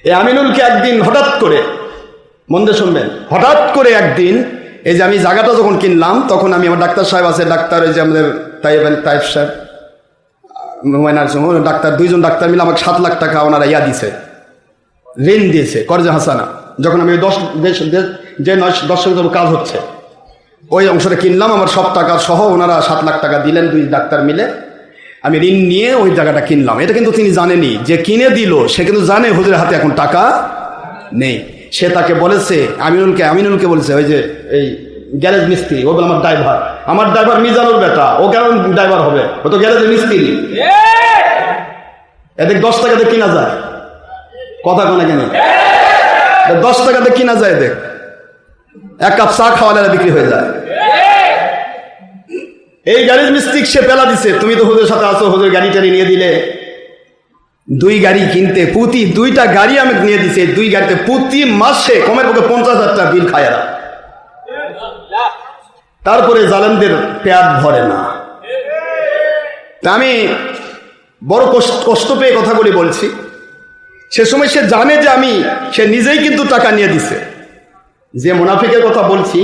এই আমিনুলকে একদিন হঠাৎ করে, মন দিয়ে শুনবেন, হঠাৎ করে একদিন এই যে আমি জায়গাটা যখন কিনলাম তখন আমি আমার ডাক্তার সাহেব আছে, ডাক্তার ওই যে আমাদের তাইফ সাহেব ডাক্তার, দুইজন ডাক্তার মিলে আমাকে 7 লাখ টাকা ওনারা দিছে, ঋণ দিয়েছে, কর্জে হাসানা। যখন আমি 10 কাজ হচ্ছে ওই অংশটা কিনলাম, আমার সব টাকা সহ ওনারা 7 লাখ টাকা দিলেন, 2 ডাক্তার মিলে। আমি ঋণ নিয়ে ওই জায়গাটা কিনলাম। এটা কিন্তু তিনি জানেনি, যে কিনে দিল সে কিন্তু জানে হুজুরের হাতে এখন টাকা নেই। সে তাকে বলেছে, আমিনুলকে বলেছে, ওই যে এই গ্যারেজ মিস্ত্রি, ও বলে আমার ড্রাইভার মিজানুর বেটা, ও কেন ড্রাইভার হবে, ও তো গ্যারেজের মিস্ত্রি। এদের 10 টাকাতে কিনা যায়, কথা কোনে কেন, 10 টাকাতে কিনা যায়, দেখ 1 কাপ চা খাওয়ালে বিক্রি হয়ে যায়। এই গ্যারেজ মিস্ত্রি সে পেলা দিছে, তুমি তো হুজুরের সাথে আছো, হুজুর গাড়ি টাড়ি নিয়ে দিলে, 2 গাড়ি কিনতে, প্রতি 2টা গাড়ি আমি নিয়ে দিছি, 2 গাড়িতে প্রতি মাসে কমের পক্ষে 50,000 টাকা বিল খায় এরা। তারপরে জালেমদের পেট ভরে না। তা আমি বড় কষ্ট পেয়ে কথাগুলি বলছি। সে সময় সে জানে যে সে নিজেই কিন্তু টাকা নিয়ে দিছে, যে মুনাফিকের কথা বলছি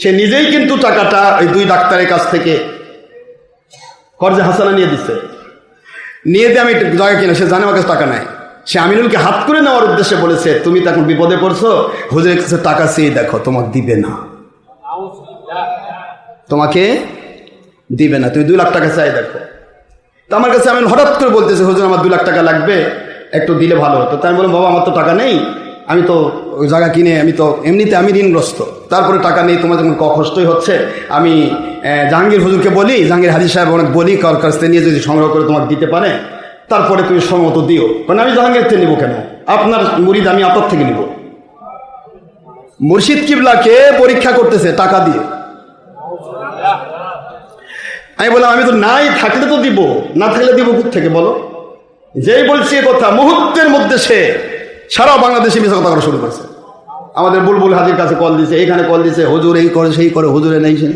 সে নিজেই কিন্তু টাকাটা ওই 2 ডাক্তারের কাছ থেকে কর্জে হাসানা নিয়ে দিছে। নিয়ে দিয়ে আমি জায়গা কিনা, সে জানে আমার কাছে টাকা নাই। সে আমিনুলকে হাত করে নেওয়ার উদ্দেশ্যে বলেছে, তুমি তো এখন বিপদে পড়ছো, হুজুরের কাছে টাকা চেয়ে দেখো, তোমাকে দিবে না, তোমাকে দিবে না, তুমি 2 লাখ টাকা চাই দেখো। তো আমার কাছে আমি হঠাৎ করে বলতেছে, হুজুর আমার 2 লাখ টাকা লাগবে, একটু দিলে ভালো হতো। তাই আমি বললাম, বাবা আমার তো টাকা নেই, আমি তো ওই জায়গা কিনে, আমি তো এমনিতে আমি ঋণগ্রস্ত, তারপরে টাকা নেই, তোমার যখন কষ্টই হচ্ছে, আমি জাহাঙ্গীর হুজুরকে বলি, জাহাঙ্গীর হাজি সাহেব অনেক বলি, কার কাছ থেকে নিয়ে যদি সংগ্রহ করে তোমাকে দিতে পারে, তারপরে তুমি সমত দিও। মানে আমি জাহাঙ্গীর থেকে নিবো কেন, আপনার মুরিদ আমি আপনার থেকে নিব। মুর্শিদ কিবলাকে পরীক্ষা করতেছে টাকা দিয়ে। আমি বললাম, আমি তো নাই, থাকলে তো দিব, না থাকলে দিব কোথেকে বলো। যেই বলছি এ কথা, মুহূর্তের মধ্যে সে সারা বাংলাদেশে মিশা কথা করা শুরু করছে। আমাদের বুলবুল হাজির কাছে কল দিছে, এখানে কল দিছে, হুজুর এই করে সেই করে, হুজুরে নেই সে,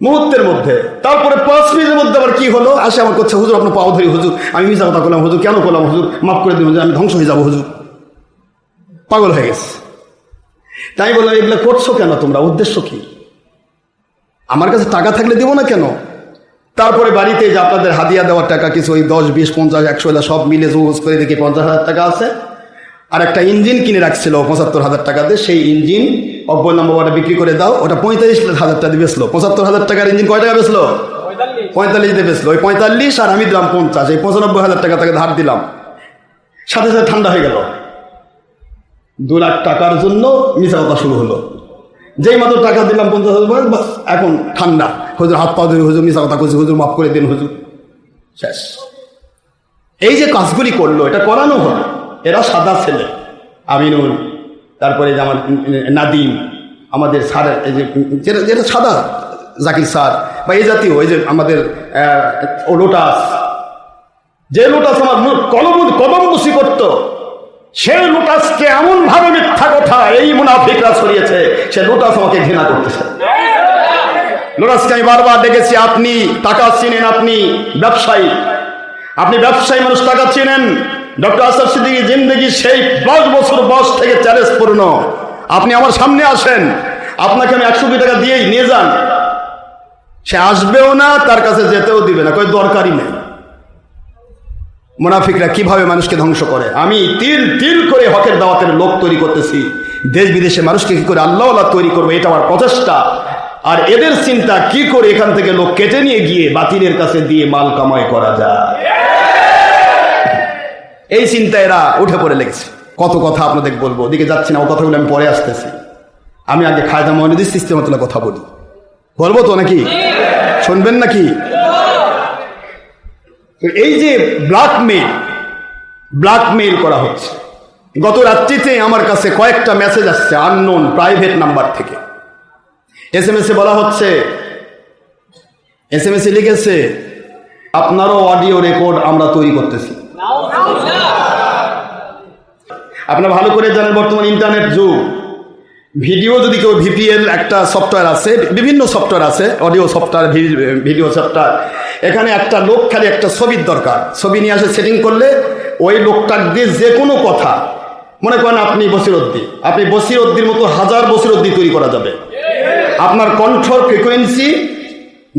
মুহূর্তের মধ্যে। তারপরে 5 মিনিটের মধ্যে আবার কি হলো, আসে আমার করছে, হুজুর আপনার পাও ধরি হুজুর, আমি মিশা কথা করলাম হুজুর, কেন করলাম হুজুর, মাফ করে দিন হুজুর, আমি ধ্বংস হয়ে যাবো হুজুর। পাগল হয়ে গেছে। তাই বললাম, এগুলো করছো কেন তোমরা, উদ্দেশ্য কি? আমার কাছে টাকা থাকলে দিব না কেন? তারপরে বাড়িতে যে আপনাদের হাদিয়া দেওয়ার টাকা কিছু, ওই 10, 20, 50, 100 সব মিলে জোজ করে দেখি 50,000 টাকা আছে। আর একটা ইঞ্জিন কিনে রাখছিল 75,000 টাকাতে, সেই ইঞ্জিন বললাম বাবাটা বিক্রি করে দাও, ওটা 45,000 টাকা দিয়ে বেচলো। 75,000 টাকার ইঞ্জিন কয় টাকা বেচলো? 45 দিয়ে বেচলো। ওই 45 আর আমি দিলাম 50, এই 95,000 টাকা তাকে ধার দিলাম। সাথে সাথে ঠান্ডা হয়ে গেল। 2 লাখ টাকার জন্য মিশা কথা শুরু হলো। যেই মাত্র টাকা দিলাম 50,000, বাস এখন ঠান্ডা। হুজুর হাত পা ধরে, হুজুর মিশা কথা কইছে, হুজুর মাফ করে দিন হুজুর, শেষ। এই যে কাজগুলি করলো, এটা করানো হলো। এরা সাদা ছেলে, আমিনুল, তারপরে যে আমার নাদিম, আমাদের স্যার, এই যে যেটা সাদা, জাকির স্যার, বা এই জাতীয়, এই যে আমাদের লোটাস, যে লোটাস আমার কদম বসি করতো, সেই লোটাসকে এমন ভাবে মিথ্যা কথা এই মুনাফিকরা ছড়িয়েছে, সে লোটাস আমাকে ঘৃণা করতেছে। লোটাসকে আমি বারবার দেখেছি, আপনি টাকা চিনেন, আপনি ব্যবসায়ী, মানুষ টাকা চিনেন। ডক্টর আসাদ সিদ্দিকী জিন্দেগি সেই 10 বছর বয়স থেকে চ্যালেঞ্জ পূর্ণ। আপনি আমার সামনে আসেন, আপনাকে আমি 100 টাকা দিয়েই নিয়ে যান, সে আসবেও না, তার কাছে যেতেও দিবে না, কই দরকারই নেই। মুনাফিকরা কিভাবে মানুষকে ধ্বংস করে। আমি তিল করে হকের দাওয়াতের লোক তৈরি করতেছি, দেশ বিদেশে মানুষকে কি করে আল্লাহ তৈরি করবো, এটা আমার প্রচেষ্টা। আর এদের চিন্তা কি করে এখান থেকে লোক কেটে নিয়ে গিয়ে বাতিলের কাছে দিয়ে মাল কামাই করা যায়, এই চিন্তা এরা উঠে পড়ে লেগেছে। কত কথা আপনাদের বলবো, ওদিকে যাচ্ছি না, ও কথাগুলো আমি পরে আসতেছি। আমি আগে খায়দা মঈনুদ্দিন চিশতী রহমাতুল্লাহ কথা বলবো তো নাকি, শুনবেন নাকি? এই যে ব্ল্যাকমেইল করা হচ্ছে, গত রাত্রিতে আমার কাছে কয়েকটা মেসেজ আসছে আননোন প্রাইভেট নাম্বার থেকে। SMS-এ বলা হচ্ছে, SMS-এ লিখেছে, আপনারও অডিও রেকর্ড আমরা তৈরি করতেছি। আপনারা ভালো করে জানেন, বর্তমান ইন্টারনেট যুগ। ভিডিও যদি কেউ VPN একটা সফটওয়্যার আছে, বিভিন্ন সফটওয়্যার আছে, অডিও সফটওয়্যার, ভিডিও সফটওয়্যার। এখানে একটা লোক খালি একটা ছবির দরকার, ছবি নিয়ে আসে সেটিং করলে ওই লোকটার দিয়ে যে কোনো কথা মনে করেন আপনি বসিরউদ্দির মতো হাজার বসিরউদ্দি তৈরি করা যাবে। আপনার কণ্ঠর ফ্রিকোয়েন্সি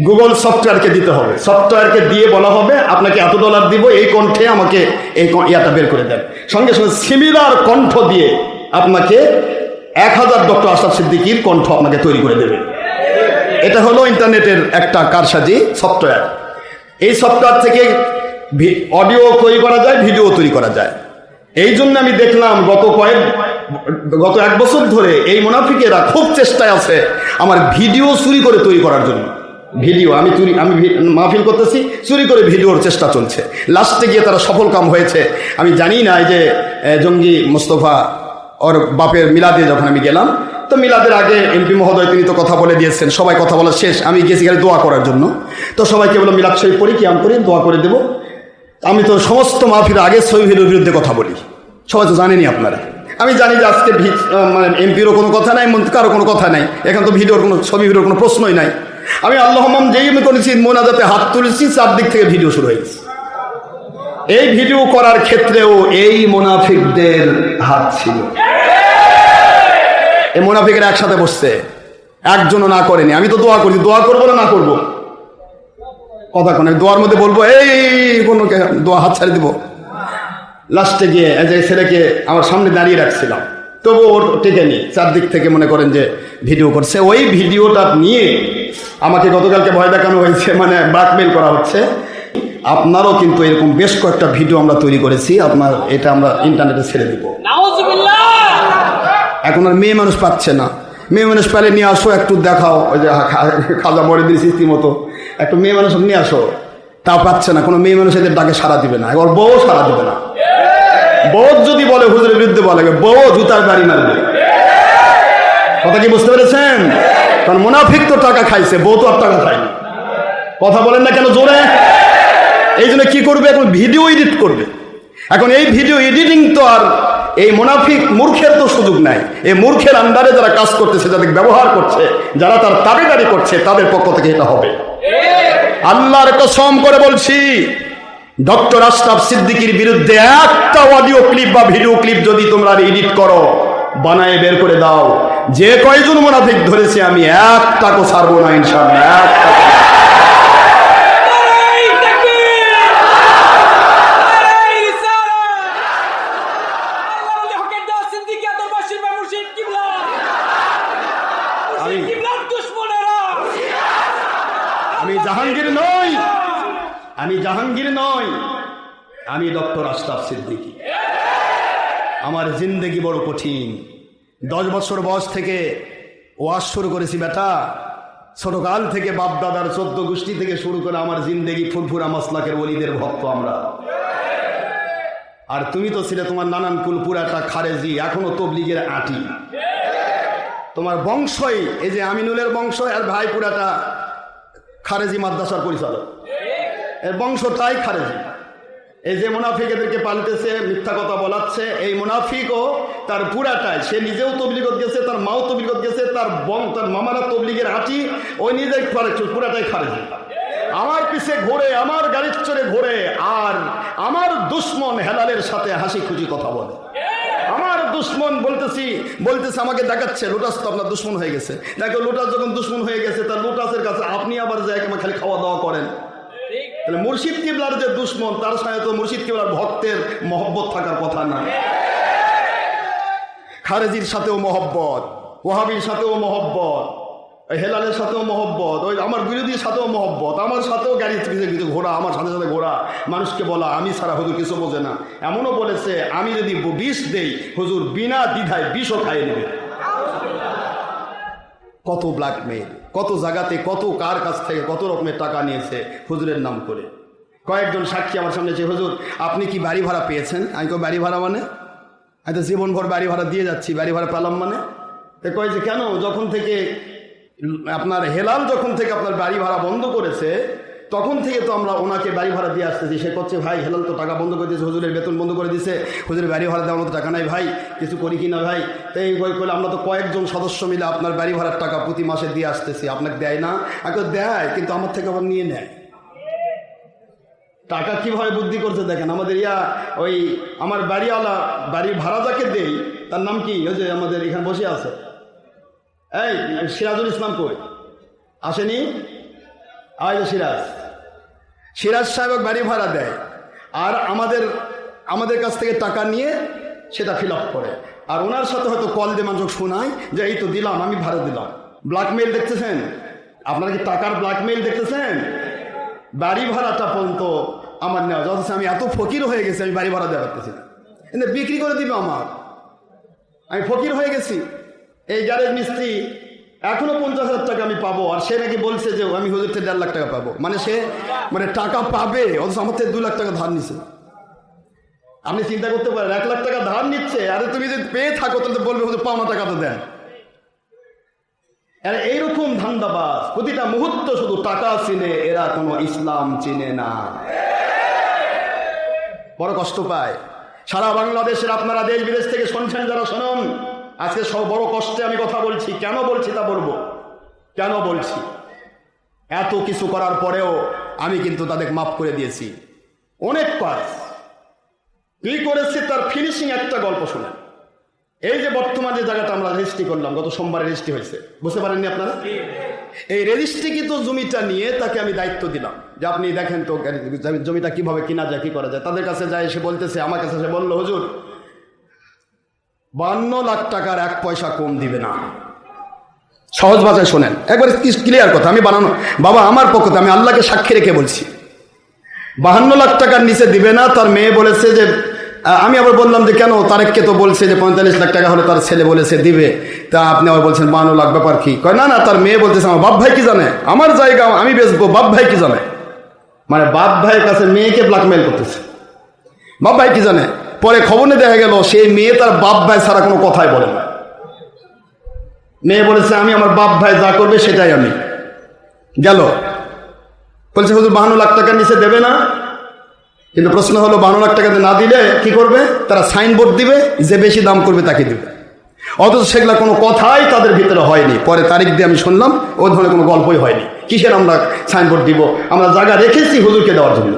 গুগল সফটওয়্যারকে দিতে হবে, সফটওয়্যারকে দিয়ে বলা হবে আপনাকে এত ডলার দিব, এই কণ্ঠে আমাকে এই ইয়াটা বের করে দেন। সঙ্গে সঙ্গে সিমিলার কণ্ঠ দিয়ে আপনাকে 1000 ডক্টর আশরাফ সিদ্দিকীর কণ্ঠ আপনাকে তৈরি করে দেবে। এটা হলো ইন্টারনেটের একটা কারসাজি সফটওয়্যার। এই সফটওয়্যার থেকে অডিও তৈরি করা যায়, ভিডিও তৈরি করা যায়। এই জন্য আমি দেখলাম গত 1 বছর ধরে এই মুনাফিকেরা খুব চেষ্টায় আছে আমার ভিডিও চুরি করে তৈরি করার জন্য। আমি মাহফিল করতেছি, চুরি করে ভিডিওর চেষ্টা চলছে। লাস্টে গিয়ে তারা সফল কাম হয়েছে। আমি জানি না এই যে জঙ্গি মোস্তফা ওর বাপের মিলাদে যখন আমি গেলাম, তো মিলাদের আগে এমপি মহোদয় তিনি তো কথা বলে দিয়েছেন, সবাই কথা বলা শেষ। আমি গেছি গেলে দোয়া করার জন্য, তো সবাইকে বললাম মিলাদ শরীফ পড়ি, কিয়াম করি, দোয়া করে দেবো। আমি তো সমস্ত মাহফিল আগে ছবির বিরুদ্ধে কথা বলি, সবাই তো জানেনি আপনারা। আমি জানি যে আজকে মানে এমপিরও কোনো কথা নাই, কারো কোনো কথা নাই, এখন তো ছবি ভিডিওর কোনো প্রশ্নই নাই। আমি আল্লাহম্মাম যেই আমি করেছি মোনাজাতে হাত তুলেছি, চারদিক থেকে ভিডিও শুরু হয়ে গেছে। এই ভিডিও করার ক্ষেত্রেও এই মুনাফিকদের হাত ছিল। এই মুনাফিকেরা একসাথে বসছে, একজনও না করেনি। আমি তো দোয়া করি, দোয়া করবো না করবো কথা কোন দোয়ার মধ্যে বলবো এই কোনো দোয়া হাত ছাড়ি দিব। লাস্টে গিয়ে ছেলেকে আমার সামনে দাঁড়িয়ে রাখছিলাম, তবু ওর টেকেনি, চারদিক থেকে মনে করেন যে ভিডিও করছে। ওই ভিডিওটা নিয়ে আমাকে গতকালকে ভয় দেখানো হয়েছে, মানে ব্ল্যাকমেইল করা হচ্ছে। আপনারও কিন্তু এরকম বেশ কয়েকটা ভিডিও আমরা তৈরি করেছি, এটা আমরা ইন্টারনেটে ছেড়ে দিব। এখন আর মেয়ে মানুষ পাচ্ছে না, মেয়ে মানুষ পেলে নিয়ে আসো, একটু দেখাও, ওই যে খাজা বড়দিন সৃষ্টি মতো একটু মেয়ে মানুষ নিয়ে আসো, তা পাচ্ছে না। কোনো মেয়ে মানুষ এদের ডাকে সাড়া দিবে না, এবার বউ সাড়া দিবে না। বউ যদি বলে হুজুরের বিরুদ্ধে বলে, বউ জুতার বাড়ি মারবে। কথা কি বুঝতে পেরেছেন? কারণ মুনাফিক তো টাকা খাইছে, বউ তো আর টাকা খায়নি। কথা বলেন না কেন জোরে? এই জন্য কি করবে, এখন ভিডিও এডিট করবে। এখন এই ভিডিও এডিটিং তো আর এই মুনাফিক মূর্খের তো সুযোগ নাই। এই মূর্খের আন্ডারে যারা কাজ করতেছে, যাদের ব্যবহার করছে, যারা তার তাবেদারি করছে, তাদের পক্ষ থেকে এটা হবে। আল্লাহর কসম করে বলছি, ডক্টর আশরাফ সিদ্দিকীর বিরুদ্ধে একটা অডিও ক্লিপ বা ভিডিও ক্লিপ যদি তোমরা এডিট করো, বানায় বের করে দাও, যে কয়জন মুনাফিক ধরেছে আমি একটাকও ছাড়বো না ইনশাআল্লাহ। আমি জাহাঙ্গীর নই, আমি ডক্টর আশরাফ সিদ্দিকী। আমার জিন্দেগি বড় কঠিন। 10 বছর বয়স থেকে ওয়াজ শুরু করেছি বেটা, ছোটকাল থেকে বাপদাদার 14 গোষ্ঠী থেকে শুরু করে আমার জিন্দেগি ফুরফুরা মাসলাকের ওলিদের ভক্ত আমরা। আর তুমি তো ছিলে তোমার নানান কুল পুরাটা খারেজি, এখনো তবলিগের আটি। তোমার বংশই এই যে আমিনুলের বংশ, আর ভাই পুরাটা খারেজি মাদ্রাসার পরিচালক, এর বংশটাই খারেজি। এই যে মুনাফিক এদেরকে পাল্টেছে, মিথ্যা কথা বলাচ্ছে, এই মুনাফিকও তার পুরাটাই, সে নিজেও তবলিগত গেছে, তার মাও তবলিগত গেছে, তার মামারা তবলিগের আটি, ওই নিজেই পুরাটাই খারেজি। আমার পিছে ঘোরে, আমার গাড়ির চড়ে ঘোরে, আর আমার দুশ্মন হেলালের সাথে হাসি খুশি কথা বলে। আমার দুশ্মন বলতেছে আমাকে দেখাচ্ছে, লোটাস তো আপনার দুশ্মন হয়ে গেছে। দেখো লোটাস যখন দুশ্মন হয়ে গেছে, তার লোটাসের কাছে আপনি আবার যাই খালি খাওয়া দাওয়া করেন। তাহলে মুর্শিদ কিবলার যে দুশ্মন, তার সাথে তো মুর্শিদ কিবলার ভক্তের মহব্বত থাকার কথা না। খারেজির সাথেও মহব্বত, ওয়াহাবির সাথেও মহব্বত, হেলালের সাথেও মহব্বত, ওই আমার বিরোধীর সাথেও মহব্বত, আমার সাথেও গাড়ি কিছু ঘোরা, আমার সাথে সাথে ঘোরা, মানুষকে বলা আমি ছাড়া হুজুর কিছু বোঝে না। এমনও বলেছে আমি যদি বিষ দেই হুজুর বিনা দ্বিধায় বিষও খাইয়ে নেবে। কত ব্ল্যাকমেইল, কত জায়গাতে, কত কার কাছ থেকে কত রকমের টাকা নিয়েছে হুজুরের নাম করে। কয়েকজন সাক্ষী আমার সামনে যে হুজুর আপনি কি বাড়ি ভাড়া পেয়েছেন? আমি তো বাড়ি ভাড়া মানে আমি তো জীবনভর বাড়ি ভাড়া দিয়ে যাচ্ছি, বাড়ি ভাড়া পেলাম মানে? কয় যে কেন, যখন থেকে আপনার হেলাল যখন থেকে আপনার বাড়ি ভাড়া বন্ধ করেছে, তখন থেকে তো আমরা ওনাকে বাড়ি ভাড়া দিয়ে আসতেছি। সে করছে ভাই হেলাল তো টাকা বন্ধ করে দিয়েছে, হুজুরের বেতন বন্ধ করে দিয়েছে, হুজুরের বাড়ি ভাড়া দেওয়ার মতো টাকা নাই ভাই, কিছু করি কি না ভাই? তাই করলে আমরা তো কয়েকজন সদস্য মিলে আপনার বাড়ি ভাড়ার টাকা প্রতি মাসে দিয়ে আসতেছি, আপনাকে দেয় না? আগে দেয়, কিন্তু আমার থেকে আবার নিয়ে নেয়। টাকা কিভাবে বুদ্ধি করছে দেখেন। আমাদের ওই আমার বাড়িওয়ালা, বাড়ির ভাড়া যাকে দেই তার নাম কি, ওই যে আমাদের এখানে বসে আছে, এই সিরাজুল ইসলাম কই আসেনি? সিরাজ সাহেব বাড়ি ভাড়া দেয়, আর আমাদের কাছ থেকে টাকা নিয়ে সেটা ফিল আপ করে, আর ওনার সাথে হয়তো কল দিয়ে মানুষ শোনায় যে এই তো দিলাম, আমি ভাড়া দিলাম। ব্ল্যাকমেইল দেখতেছেন আপনারা? কি টাকার ব্ল্যাকমেইল দেখতেছেন? বাড়ি ভাড়াটা পর্যন্ত আমার নেওয়া, যথেষ্ট আমি এত ফকির হয়ে গেছি, আমি বাড়ি ভাড়া দেওয়া পারতেছি না, কিন্তু বিক্রি করে দিবে আমার, আমি ফকির হয়ে গেছি। এই গ্যারেজ মিস্ত্রি এখনো 50,000 টাকা আমি পাবো, আর সে নাকি বলছে যে আমি হুজুর থেকে 1.5 লাখ টাকা পাবো। মানে সে টাকা পাবে, অথচ আমার থেকে 2 লাখ টাকা ধার নিছে। আপনি চিন্তা করতে পারেন, 1 লাখ টাকা ধার নিচ্ছে, আরে তুমি যদি পেয়ে থাকো তাহলে তো বলবে হুজুর পাওনা টাকা তো দেন। আর এইরকম ধান্দাবাজ প্রতিটা মুহূর্ত শুধু টাকা চিনে, এরা কোনো ইসলাম চিনে না, বড় কষ্ট পায়। সারা বাংলাদেশের আপনারা দেশ বিদেশ থেকে শুনছেন যারা, শুনুন, আজকে সব বড় কষ্টে আমি কথা বলছি। কেন বলছি তা বলবো, কেন বলছি। এত কিছু করার পরেও আমি কিন্তু তাদের মাফ করে দিয়েছি। অনেক কাজ কি করেছি তার ফিনিশিং একটা গল্প শোনেন। এই যে বর্তমান যে জায়গাটা আমরা রেজিস্ট্রি করলাম, গত সোমবারে রেজিস্ট্রি হয়েছে, বুঝতে পারেননি আপনারা? এই রেজিস্ট্রিকৃত জমিটা নিয়ে তাকে আমি দায়িত্ব দিলাম যে আপনি দেখেন তো জমিটা কিভাবে কিনা যায়, কি করা যায়। তাদের কাছে যায়, এসে বলতেছে, আমার কাছে এসে বললো, হুজুর 52 লাখ টাকার 1 পয়সা কম দিবে না। সহজ ভাষায় শোনেন, একবারে ক্লিয়ার কথা, আমি বানানো বাবা আমার পক্ষে, আমি আল্লাহকে সাক্ষী রেখে বলছি, 52 লাখ টাকার নিচে দিবে না। তার মেয়ে বলেছে যে, আমি আবার বললাম যে কেন, তারেককে তো বলছে যে 45 লাখ টাকা হলে তার ছেলে বলেছে দিবে, তা আপনি আবার বলছেন 52 লাখ, ব্যাপার কি? কয় না না, তার মেয়ে বলতেছে আমার বাপ ভাই কি জানে, আমার জায়গা আমি বেচবো, বাপ ভাই কি জানে। মানে বাপ ভাইয়ের কাছে মেয়েকে ব্ল্যাকমেইল করতেছে, বাপ ভাই কি জানে। পরে খবরে দেখা গেল সেই মেয়ে তার বাপ ভাই ছাড়া কোনো কথাই বলে না। মেয়ে বলেছে আমি আমার বাপ ভাই যা করবে সেটাই আমি। গেল বলছে হুজুর 52 লাখ টাকার নিচে দেবে না। কিন্তু প্রশ্ন হলো 52 লাখ টাকাতে না দিলে কি করবে? তারা সাইনবোর্ড দিবে, যে বেশি দাম করবে তাকে দিবে। অথচ সেগুলা কোনো কথাই তাদের ভিতরে হয়নি। পরে তারিখ দিয়ে আমি শুনলাম ও ধরনের কোনো গল্পই হয়নি। কিসের আমরা সাইনবোর্ড দিব? আমরা জায়গা রেখেছি হুজুরকে দেওয়ার জন্য।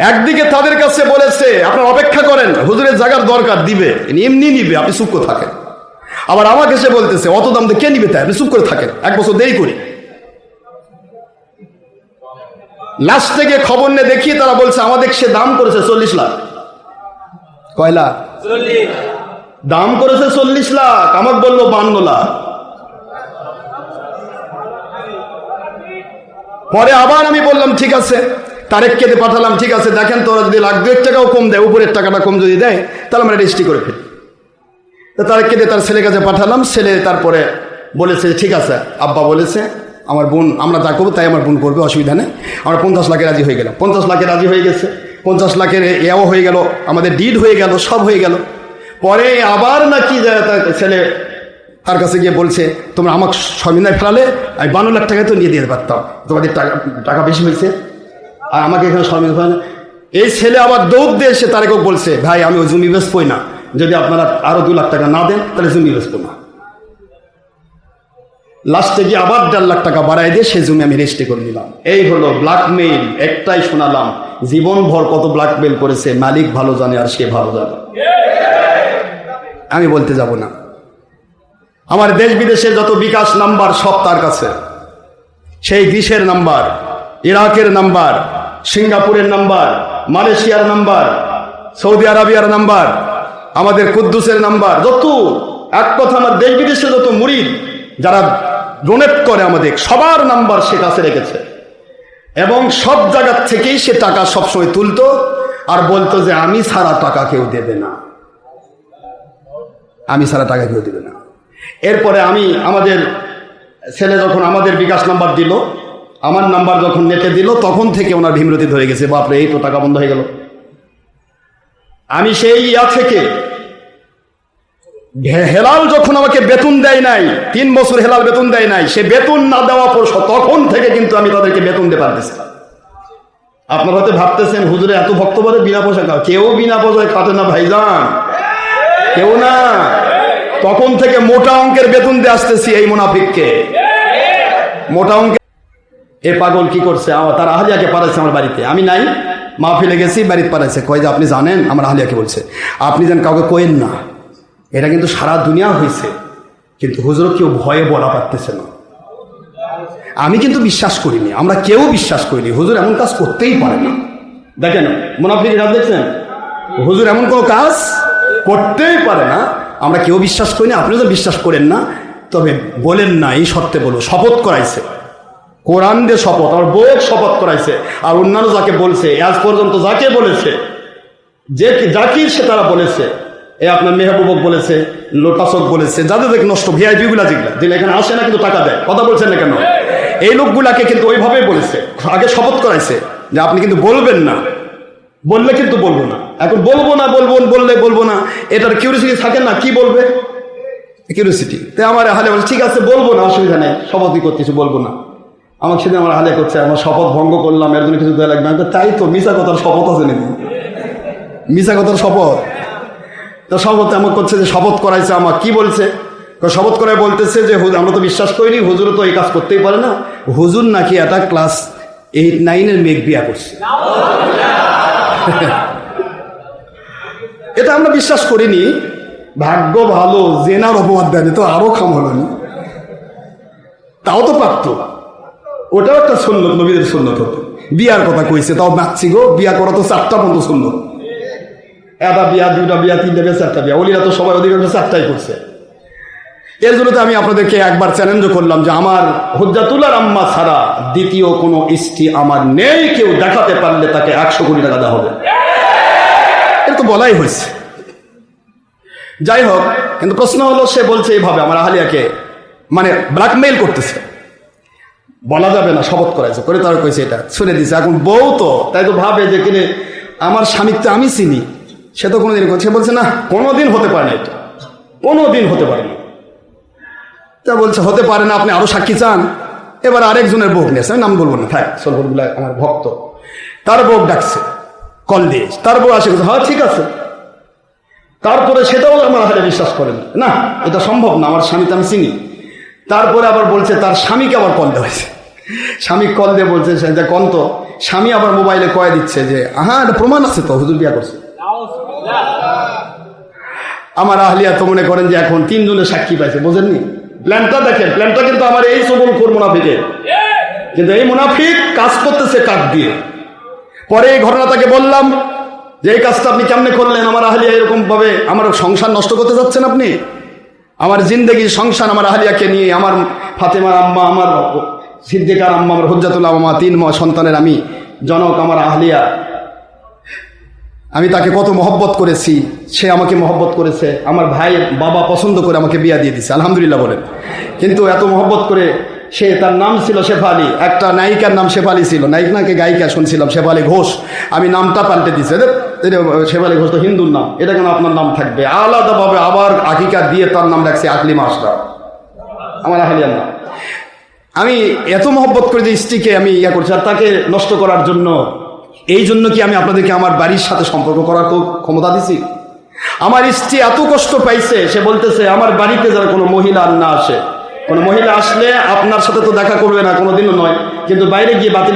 একদিকে তাদের কাছে বলেছে আপনারা অপেক্ষা করেন, হুজুরের জায়গার দরকার দিবে, এমনি নিবে, আপনি চুপ করে থাকেন। আবার আমাকে সে বলতেছে অত দাম দিয়ে কে নিবে, তাই আপনি চুপ করে থাকেন, 1 বছর দেরি করি। লাস্ট থেকে খবর নিয়ে দেখি তারা বলছে আমাদের সে দাম করেছে 40 লাখ। কয় লাখ? 40 দাম করেছে 40 লাখ, আমাকে বললো 52 লাখ। পরে আবার আমি বললাম ঠিক আছে, তারেককে পাঠালাম, ঠিক আছে দেখেন তোরা যদি 1,2 টাকাও কম দেয়, উপরের টাকাটা কম যদি দেয় তাহলে আমরা রেজিস্ট্রি করে ফেলি। তারেককে তার ছেলের কাছে পাঠালাম, ছেলে তারপরে বলেছে ঠিক আছে, আব্বা বলেছে আমার বোন, আমরা যা করবো তাই আমার বোন করবে, অসুবিধা নেই। আমরা 50 লাখে রাজি হয়ে গেলাম। 50 লাখে রাজি হয়ে গেছে, 50 লাখের এও হয়ে গেল, আমাদের ডিড হয়ে গেল, সব হয়ে গেল। পরে আবার নাকি ছেলে তার কাছে গিয়ে বলছে তোমরা আমাকে সমিনায় ফেলালে আমি 52 লাখ টাকা তো নিয়ে দিয়ে পারতাম, তোমাদের টাকা বেশি হয়েছে, আর আমাকে এখানে সমিনা ফেলালে। এই ছেলে আবার দৌড় দিয়ে এসে তারেকেও বলছে ভাই আমি ওই জমি বেচবই না, যদি আপনারা আরো 2 লাখ টাকা না দেন তাহলে জমি বেচবো না। লাস্টে গিয়ে আবার 1.5 লাখ টাকা বাড়াই দিয়ে সেই জমি আমি রেজিস্ট্রি করে নিলাম। এই হলো ব্ল্যাকমেইল। একটাই শোনালাম, জীবনভর কত ব্ল্যাকমেইল করেছে মালিক ভালো জানে, আর সে ভালো জানে, আমি বলতে যাব না। আমার দেশ বিদেশের যত বিকাশ নাম্বার সব তার কাছে। সেই গ্রিসের নাম্বার, ইরাকের নাম্বার, সিঙ্গাপুরের নাম্বার, মালয়েশিয়ার নাম্বার, সৌদি আরবিয়ার নাম্বার, আমাদের কুদ্দুসের নাম্বার, যত এক কথা আমার দেশ বিদেশে যত মুরিদ যারা ডোনেট করে আমাদের সবার নাম্বার সে কাছে রেখেছে। এবং সব জায়গার থেকেই সে টাকা সবসময় তুলতো আর বলতো যে আমি ছাড়া টাকা কেউ দেবে না, আমি ছাড়া টাকা কেউ দেবে না। এরপরে আমাদের ছেলে যখন আমাদের বিকাশ নাম্বার দিল, আমার নাম্বার যখন নেটে দিল, তখন থেকে ওনার ভীমরতি ধরে গেছে, বাপরে এই তো টাকা বন্ধ হয়ে গেল। আমি সেই থেকে হেলাল যখন আমাকে বেতন দেয় নাই, 3 বছর হেলাল বেতন দেয় নাই, সে বেতন না দেওয়া পর তখন থেকে কিন্তু আমি তাদেরকে বেতন দিতে পারতেছি। আপনারা হয়তো ভাবতেছেন হুজুরে এত বক্তব্য বিনা পয়সা খাও, কেউ বিনা পয়সায় খাটে না ভাইজান, কেউ না। তখন থেকে মোটা অঙ্কের বেতন দিয়ে আসতেছি এই মুনাফিককে, মোটা অঙ্কের। এ পাগল কি করছে, তার আহলিয়াকে পাঠাইছে আমার বাড়িতে, আমি নাই, মাহফিলে গেছি, বাড়িতে পাঠাইছে, কয় যে আপনি জানেন আমার আহলিয়াকে বলছে, আপনি যেন কাউকে কইেন না। এটা কিন্তু সারা দুনিয়া হয়েছে, কিন্তু হুজুর কেউ ভয়ে বলা পারতেছে না। আমি কিন্তু বিশ্বাস করিনি, আমরা কেউ বিশ্বাস করিনি হুজুর এমন কাজ করতেই পারে না। দেখেন মুনাফিক রাত দেখছেন, হুজুর এমন কোনো কাজ করতেই পারে না, আমরা কেউ বিশ্বাস করি না। আপনিও তো বিশ্বাস করেন না, তবে বলেন না এই শর্তে বলবো, শপথ করাইছে, কোরআন দিয়ে শপথ, আমার বউ শপথ করাইছে, আর অন্যান্য যাকে বলছে, আজ পর্যন্ত যাকে বলেছে, যে জাকির সে তারা বলেছে, এ আপনার মেহবুবক বলেছে, লোটাসক বলেছে, যাদের দেখ নষ্ট ভিআইপি গুলা যেগুলা যেগুলো এখানে আসে না কিন্তু টাকা দেয়, কথা বলছেন না কেন, এই লোকগুলাকে কিন্তু ওইভাবেই বলেছে, আগে শপথ করাইছে যে আপনি কিন্তু বলবেন না, বললে কিন্তু বলবো না। এখন বলবো না, বললে বলবো না, এটার কিউরিসিটি থাকে না, কি বলবে কিউরিসিটি। তাই আমার হালে বলছে ঠিক আছে বলবো না, অসুবিধা নেই, শপথই করতেছি বলবো না। আমাকে সেদিন আমার হালে করছে, আমার শপথ ভঙ্গ করলাম, এর জন্য কিছু দেওয়া লাগবে। আমি তাই তো, মিশা কথার শপথ আছে নাকি, মিশা কথার শপথ। তো শপথ এমন করছে যে শপথ করাইছে, আমার কি বলছে, শপথ করায় বলতেছে যে আমরা তো বিশ্বাস করিনি, হুজুর তো এই কাজ করতেই পারে না, হুজুর নাকি একটা ক্লাস 8-9 মেঘ বিয়া করছে। এটা আমরা বিশ্বাস করিনি। ভাগ্য ভালো জেনার অপবাদ দেয় তো আরো খাম হলো না, তাও তো পারত, ওটাও একটা সুন্নত, নবীদের সুন্নত হতো। বিয়ার কথা কইছে, তাও নাচছি গো, বিয়া করা তো 4টা পর্যন্ত সুন্নত, একটা বিয়া, 2টা বিয়া, 3টা বিয়া, 4টা বিয়া, ওলিরা তো সবাই অধিকাংশ 4টাই করছে। এর জন্য তো আমি আপনাদেরকে একবার চ্যালেঞ্জ করলাম যে আমার হুজ্জাতুল্লাহর আম্মা ছাড়া দ্বিতীয় কোনো স্ত্রী আমার নেই, কেউ দেখাতে পারলে তাকে 100 কোটি টাকা দেওয়া হবে, এটা তো বলাই হয়েছে। যাই হোক, কিন্তু প্রশ্ন হলো সে বলছে এইভাবে আমার আহলিয়াকে মানে ব্ল্যাকমেইল করতেছে, বলা যাবে না, শপথ করাইছে, করে তারা কইছে এটা শুনে দিছে। এখন বউ তো তাই তো ভাবে যে কিনে আমার স্বামীকে আমি চিনি, সে তো কোনোদিন, সে বলছে না কোনোদিন হতে পারে না, এটা কোনোদিন হতে পারে না। তা বলছে হতে পারে না, আপনি আরো সাক্ষী চান। এবার আরেকজনের বউ নিয়েছে, আমি নাম বলবো না, থাক, সলবুল্লাহ আমার ভক্ত, তার বউ ডাকছে কল দিয়ে, তার বউ আসে, হ্যাঁ ঠিক আছে। তারপরে সেটাও আমার হাতে বিশ্বাস করেন না, এটা সম্ভব না, আমার স্বামী তো আমি চিনি। তারপরে আবার বলছে তার স্বামীকে আবার কল দেওয়া হয়েছে, স্বামী কল দিয়ে বলছে যে কন তো, স্বামী আবার মোবাইলে কয়ে দিচ্ছে যে হ্যাঁ এটা প্রমাণ আছে তো, হুজুর বিয়া করছে। আমার আহলিয়া তো মনে করেন যে এখন 3 জনের সাক্ষী পাইছে, বোঝেননি প্ল্যানটা? দেখেন প্ল্যানটা কিন্তু আমার এই সবলখোর মুনাফিকের, কিন্তু এই মুনাফিক কাজ করতেছে কাক দিয়ে। পরে এই ঘটনা তাকে বললাম যে এই কাজটা আপনি কেমনে করলেন, আমার আহলিয়া এরকম ভাবে আমার সংসার নষ্ট করতে যাচ্ছেন আপনি, আমার জিন্দেগি সংসার আমার আহলিয়াকে নিয়ে, আমার ফাতেমার আম্মা, আমার সিদ্দিকার আম্মা, আমার হুজ্জাতুল্লাহ আম্মা, 3 সন্তানের আমি জনক, আমার আহলিয়া, আমি তাকে কত মহব্বত করেছি, সে আমাকে মহব্বত করেছে, আমার ভাইয়ের বাবা পছন্দ করে আমাকে বিয়া দিয়ে দিছে, আলহামদুলিল্লাহ বলেন। কিন্তু এত মহব্বত করে সে, তার নাম ছিল শেফালি, একটা নায়িকার নাম শেফালি ছিল, নায়িক নাকি গায়িকা শুনছিলাম, শেফালি ঘোষ, আমি নামটা পাল্টে দিছে, শেফালি ঘোষ তো হিন্দুর নাম, এটা কেন আপনার নাম থাকবে? আলাদাভাবে আবার আকিকা দিয়ে তার নাম রাখছে আকলিমা আশরাফ, আমার আহলিয়ার নাম। আমি এত মহব্বত করে যে স্ত্রীকে আমি ইয়া করছি, আর তাকে নষ্ট করার জন্য, এই জন্য কি আমি আপনাদেরকে আমার বাড়ির সাথে সম্পর্ক করার ক্ষমতা দিছি? আমার স্ত্রী এত কষ্ট পাইছে, সে বলতেছে আমার বাড়িতে যারা কোনো মহিলা না আসে, কোনো মহিলা আসলে আপনার সাথে তো দেখা করবে না, কোনোদিনও নয়, কিন্তু বাইরে গিয়ে বাতিল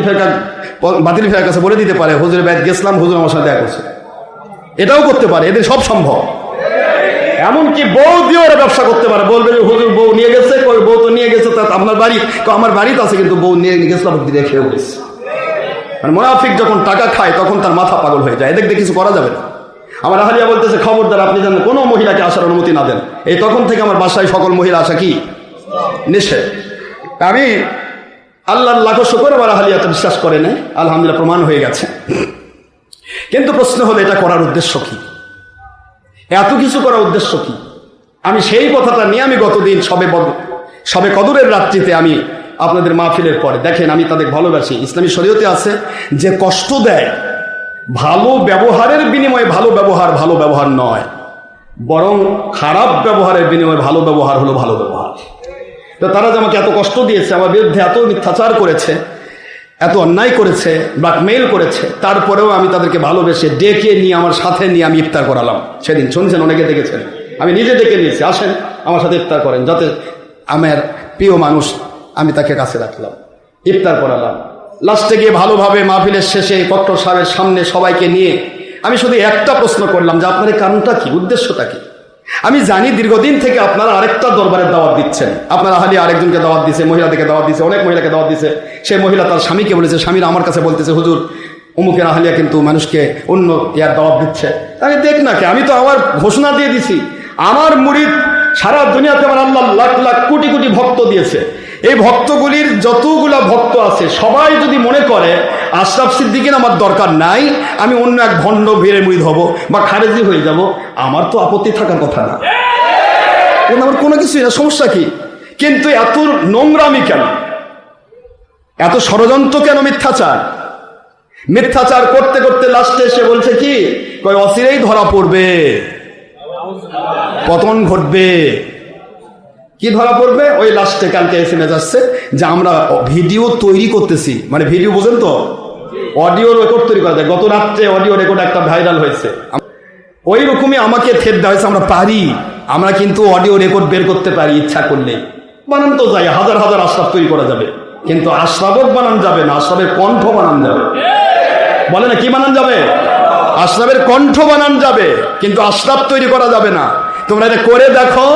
ফেরার কাছে বলে দিতে পারে হুজুরের বাইরে গেছিলাম, হুজুর আমার সাথে দেখা করছে, এটাও করতে পারে, এদের সব সম্ভব। এমনকি বউ দিয়ে ওরা ব্যবসা করতে পারে, বলবে যে হুজুর বউ নিয়ে গেছে, বউ তো নিয়ে গেছে, তা আপনার বাড়ি, আমার বাড়িতে আছে কিন্তু বউ নিয়ে গেছিলাম দিয়ে খেয়ে গেছে। মানে মুনাফিক যখন টাকা খায় তখন তার মাথা পাগল হয়ে যায়, এদের কিছু করা যাবে না। আমার আহলিয়া বলতেছে খবরদার আপনি যেন কোনো মহিলাকে আসার অনুমতি না দেন। এই তখন থেকে আমার বাসায় সকল মহিলা আসা কি নিষেধ। আমি আল্লাহর লাখো শুকর, আমার আহলিয়া তো বিশ্বাস করে না, আলহামদুলিল্লাহ প্রমাণ হয়ে গেছে। কিন্তু প্রশ্ন হলো এটা করার উদ্দেশ্য কি, এত কিছু করার উদ্দেশ্য কি? আমি সেই কথাটা নিয়ে আমি গতদিন সবে কদরের রাত্রিতে আমি আপনাদের মাহফিলের পরে, দেখেন আমি তাদের ভালোবাসি, ইসলামী শরীয়তে আছে যে কষ্ট দেয় ভালো ব্যবহারের বিনিময়ে ভালো ব্যবহার নয়, বরং খারাপ ব্যবহারের বিনিময়ে ভালো ব্যবহার হলো ভালো ব্যবহার। তো তারা যে আমাকে এত কষ্ট দিয়েছে, আমার বিরুদ্ধে এত মিথ্যাচার করেছে, এত অন্যায় করেছে, ব্ল্যাকমেইল করেছে, তারপরেও আমি তাদেরকে ভালোবেসে ডেকে নিয়ে আমার সাথে নিয়ে আমি ইফতার করালাম। সেদিন শুনছেন, অনেকে দেখেছেন, আমি নিজে ডেকে নিয়েছি, আসেন আমার সাথে ইফতার করেন, যাতে আমার প্রিয় মানুষ আমি তাকে কাছে রাখলাম। ইফতার করালাম। লাস্টে গিয়ে ভালোভাবে মাহফিলের শেষে ডক্টর সাহেবের সামনে সবাইকে নিয়ে আমি শুধু একটা প্রশ্ন করলাম যে আপনার কারণটা কি, উদ্দেশ্যটা কি? আমি জানি দীর্ঘদিন থেকে আপনারা আরেকটা দরবারের দাওয়াত দিচ্ছেন, আপনার আহলি আরেকজনকে দাওয়াত দিছে, মহিলাদেরকে দাওয়াত দিছে, অনেক মহিলাকে দাওয়াত দিছে। সেই মহিলা তার স্বামীকে বলেছে, স্বামীরা আমার কাছে বলতেছে হুজুর অমুকের আহলিয়া কিন্তু মানুষকে অন্য ইয়ার দাওয়াত দিচ্ছে। আমি দেখ না কে, আমি তো আমার ঘোষণা দিয়ে দিছি, আমার মুরিদ সারা দুনিয়াতে আমার আল্লাহ লাখ লাখ কোটি কোটি ভক্ত দিয়েছে। এই ভক্তগুলির যতগুলা ভক্ত আছে সবাই যদি মনে করে আশরাফ সিদ্দিকীর আমার দরকার নাই, আমি অন্য এক ভণ্ড ভেরে মুরিদ হব বা খারেজি হয়ে যাব, আমার তো আপত্তি থাকার কথা না, আমার কোনো কিছুই না, সমস্যা কি? কিন্তু এত নোংরামি কেন, এত ষড়যন্ত্র কেন, মিথ্যাচার? মিথ্যাচার করতে করতে লাস্টে এসে বলছে কি, কয় অচিরেই ধরা পড়বে, পতন ঘটবে। কি ধরা পড়বে? ওই লাস্টে কালকে এসএমএস আসছে যে আমরা ভিডিও তৈরি করতেছি, মানে ভিডিও বোঝেন তো, অডিও রেকর্ড তৈরি করা যায়। গত রাত্রে অডিও রেকর্ড একটা ভাইরাল হয়েছে, ওই রকমই আমাকে থ্রেট দেওয়া হয়েছে। আমরা পারি, আমরা কিন্তু অডিও রেকর্ড বের করতে পারি ইচ্ছা করলে, বানান তো যায়, হাজার হাজার আশরাফ তৈরি করা যাবে, কিন্তু আশরাফক বানান যাবে না, আশরাফের কণ্ঠ বানান যাবে। বলে না কি বানান যাবে? আশরাফের কণ্ঠ বানান যাবে, কিন্তু আশরাফ তৈরি করা যাবে না। তোমরা এটা করে দেখো,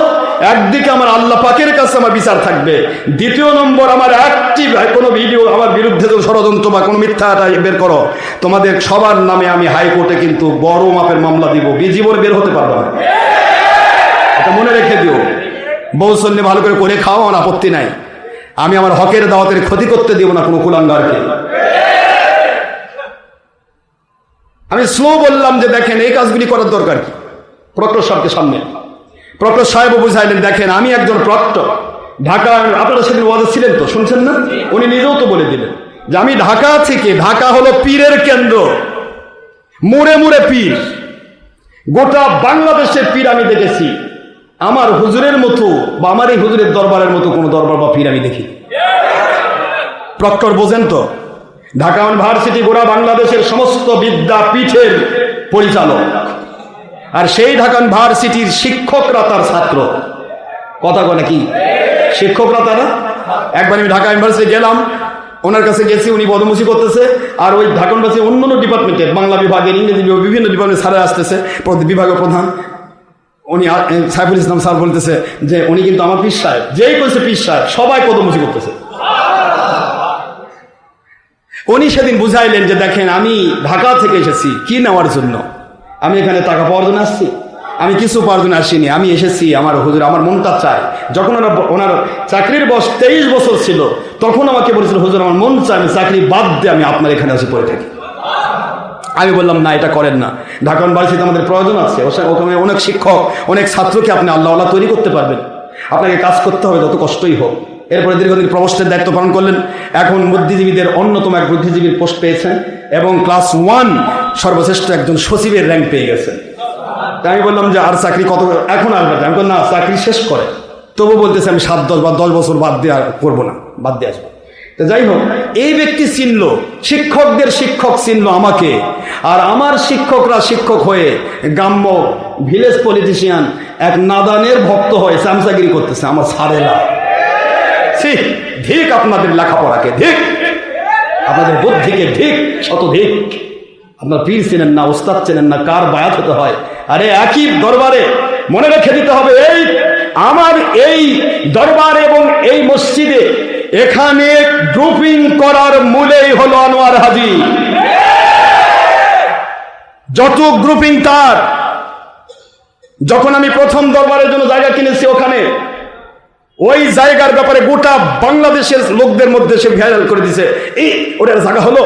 একদিকে আমার আল্লাহ পাকের কাছে আমার বিচার থাকবে, দ্বিতীয় নম্বর আমার একটি কোনো ভিডিও আমার বিরুদ্ধে যদি ষড়যন্ত্র বা কোনো মিথ্যাটা বের করো, তোমাদের সবার নামে আমি হাইকোর্টে কিন্তু বড় মাপের মামলা দিব, জীবন বের হতে পারবে না। এটা মনে রেখে দিও। বউ সন্নি ভালো করে খাও, আমার আপত্তি নাই, আমি আমার হকের দাওয়াতের ক্ষতি করতে দিব না কোনো কুলাঙ্গারকে। আমি স্লো বললাম যে দেখেন এই কাজগুলি করার দরকার কি। প্রক্টর সাহেবকে সামনে প্রক্টর সাহেবও বুঝাইলেন, দেখেন আমি একজন প্রক্টর, ঢাকা, আপনারা সেদিন ওয়াজে ছিলেন তো, শুনছেন না? উনি নিজেও তো বলে দিলেন যে আমি ঢাকা থেকে, ঢাকা হলো পীরের কেন্দ্র, মুড়ে মুড়ে পীর, গোটা বাংলাদেশের পীর আমি দেখেছি, আমার হুজুরের মতো বা আমার এই হুজুরের দরবারের মতো কোনো দরবার বা পীর আমি দেখি। প্রক্টর বোঝেন তো? ঢাকা ইউনিভার্সিটি গোটা বাংলাদেশের সমস্ত বিদ্যাপীঠের পরিচালক, আর সেই ঢাকা ইউনিভার্সিটির শিক্ষকরা তার ছাত্র। কথা বলে কি? শিক্ষকরা তারা। একবার আমি ঢাকা ইউনিভার্সিটি গেলাম, ওনার কাছে গেছি, উনি পদমুচি করতেছে, আর ওই ঢাকা ইউনিভার্সিটি অন্যান্য ডিপার্টমেন্টের, বাংলা বিভাগের, ইংরেজি বিভাগ, বিভিন্ন ডিপার্টমেন্ট স্যারে আসতেছে, বিভাগের প্রধান উনি সাইফুল ইসলাম স্যার বলতেছে যে উনি কিন্তু আমার পীর সাহেব, যেই কইছে পীর সাহেব সবাই পদমুচি করতেছে। উনি সেদিন বুঝাইলেন যে দেখেন আমি ঢাকা থেকে এসেছি কি নেওয়ার জন্য, আমি এখানে টাকা পাওয়ার জন্য আসছি, আমি কিছু পাওয়ার জন্য আসিনি, আমি এসেছি আমার হুজুর, আমার মনটা চায়। যখন ওনার চাকরির বয়স 23 বছর ছিল, তখন আমাকে বলেছিল হুজুর আমার মন চায় আমি চাকরি বাদ দিয়ে আমি আপনার এখানে এসে পড়ে থাকি। আমি বললাম না, এটা করেন না, ঢাকা ইউনিভার্সিটিতে আমাদের প্রয়োজন আছে, ওখানে অনেক শিক্ষক, অনেক ছাত্রকে আপনি আল্লাহ আল্লাহ তৈরি করতে পারবেন, আপনাকে কাজ করতে হবে যত কষ্টই হোক। এরপরে দীর্ঘদিন প্রভোস্টের দায়িত্ব পালন করলেন, এখন বুদ্ধিজীবীদের অন্যতম এক বুদ্ধিজীবীর পোস্ট পেয়েছেন এবং ক্লাস 1 সর্বশ্রেষ্ঠ একজন সচিবের র্যাঙ্ক পেয়ে গেছেন। তাই আমি বললাম যে আর চাকরি কত এখন আসবে? আমি বললাম না, চাকরি শেষ করে, তবু বলতেছে আমি 7-10 বা 10 বছর বাদ দিয়ে আর করবো না, বাদ দিয়ে আসবো। তো যাই হোক, এই ব্যক্তি চিনল, শিক্ষকদের শিক্ষক চিনল আমাকে, আর আমার শিক্ষকরা শিক্ষক হয়ে গ্রাম্য ভিলেজ পলিটিশিয়ান এক নাদানের ভক্ত হয়ে চামচাগিরি করতেছে আমার ছাড়েলা। ঠিক আপনাদের লেখাপড়াকে, ঠিক আপনাদের বুদ্ধিকে, ঠিক শত ঠিক। আপনার পীর চেনেন না, ওস্তাদ চেনেন না, কার বায়াত হতে হয়। আরে একই দরবারে মনে রেখে দিতে হবে, এই আমার এই দরবার এবং এই মসজিদে এখানে গ্রুপিং করার মূলেই হলো আনোয়ার হাজী। যত গ্রুপিং তার। যখন আমি প্রথম দরবারের জন্য জায়গা কিনেছি, ওখানে ওই জায়গার ব্যাপারে গোটা বাংলাদেশের লোকদের মধ্যে সে ভাইরাল করে দিছে, এই ওটার জায়গা হলো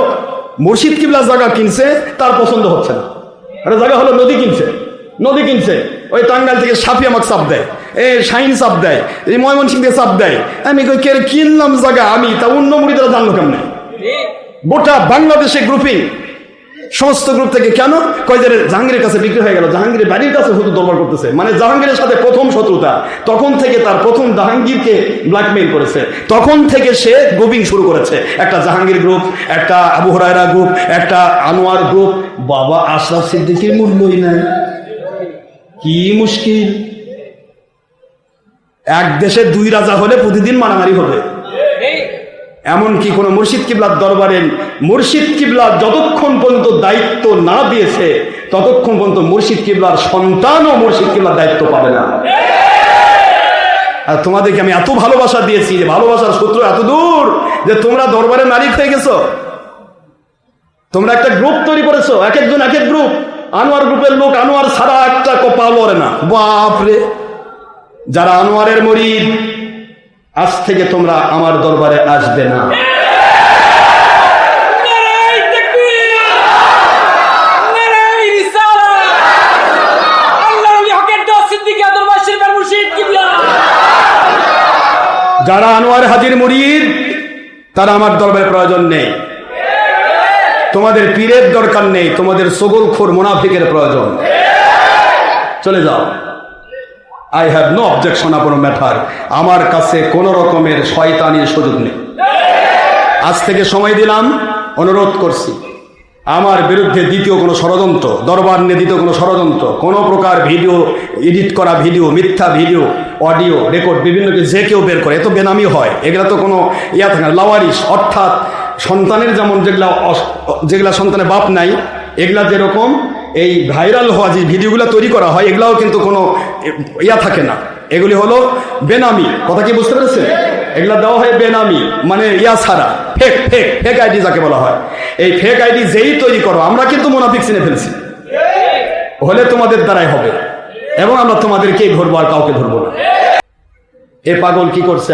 মুর্শিদ কিবলা, জায়গা কিনছে তার পছন্দ হচ্ছে না, ওটা জায়গা হলো নদী কিনছে, ওই টাঙ্গাইল থেকে সাফি আমাকে চাপ দেয়, শাহিন চাপ দেয়, এই ময়মনসিংহ থেকে চাপ দেয়। আমি কে কিনলাম জায়গা, আমি তা অন্য মুড়িদারা জানলো কেমনে? গোটা বাংলাদেশে গ্রুপিং, সমস্ত গ্রুপ থেকে। কেন? কয় যে জাহাঙ্গীরের কাছে বিক্রি হয়ে গেল, জাহাঙ্গীরের বাড়ির কাছে হুজুর দরবার করতেছে, মানে জাহাঙ্গীরের সাথে প্রথম শত্রুতা, তখন থেকে তার প্রথম জাহাঙ্গীরকে ব্ল্যাকমেইল করেছে, তখন থেকে সে গ্রুপিং শুরু করেছে। একটা জাহাঙ্গীর গ্রুপ, একটা আবু হুরায়রা গ্রুপ, একটা আনোয়ার গ্রুপ। বাবা, আশরাফ সিদ্দিকীর মূল্যই নাই, কি মুশকিল। এক দেশে 2 রাজা হলে প্রতিদিন মারামারি হবে। এমনকি কোন মুর্শিদ কিবলার দরবারে মুর্শিদ কিবলা যতক্ষণ পর্যন্ত দায়িত্ব না দিয়েছে ততক্ষণ পর্যন্ত মুর্শিদ কিবলার সন্তানও মুর্শিদ কিবলার দায়িত্ব পাবে না। আর তোমাদেরকে আমি এত ভালোবাসা দিয়েছি যে ভালোবাসার সূত্র এত দূর যে তোমরা দরবারে মালিক হয়ে গেছো। তোমরা একটা গ্রুপ তৈরি করেছো, এক একজন এক এক গ্রুপ। আনোয়ার গ্রুপের লোক আনোয়ার ছাড়া একটা কপা লড়ে না। বাপরে, যারা আনোয়ারের মুরিদ, আজ থেকে তোমরা আমার দরবারে আসবে না। যারা আনোয়ার হাজির মুরিদ তারা আমার দরবারে প্রয়োজন নেই। তোমাদের পীরের দরকার নেই, তোমাদের সগলখোর মুনাফিকের প্রয়োজন। চলে যাও। আই হ্যাভ নো অবজেকশন আপন ম্যাটার। আমার কাছে কোন রকমের শয়তানির সুযোগ নেই। আজ থেকে সময় দিলাম, অনুরোধ করছি আমার বিরুদ্ধে দ্বিতীয় কোনো ষড়যন্ত্র, দরবার নিয়ে দ্বিতীয় কোনো ষড়যন্ত্র, কোনো প্রকার ভিডিও এডিট করা ভিডিও, মিথ্যা ভিডিও, অডিও রেকর্ড বিভিন্ন যে কেউ বের করে, এ তো বেনামি হয়, এগুলা তো কোনো ইয়া থাকে না, লাওয়ারিশ, অর্থাৎ সন্তানের যেমন যেগুলা সন্তানের বাপ নাই, এগুলা যেরকম এই ভাইরাল হওয়া যে ভিডিওগুলো তৈরি করা হয় এগুলাও কিন্তু কোনো ইয়া থাকে না, এগুলি হলো বেনামি। কথা কি বুঝতে পেরেছেন? এগুলা দেওয়া হয় বেনামি, মানে ইয়া ছাড়া, ফেক ফেক ফেক আইডি যাকে বলা হয়। এই ফেক আইডি যেই তৈরি করো, আমরা কিন্তু মুনাফিক চিনে ফেলছি, হলে তোমাদের দ্বারাই হবে এবং আমরা তোমাদেরকেই ধরবো, আর কাউকে ধরবো না। এ পাগল কি করছে?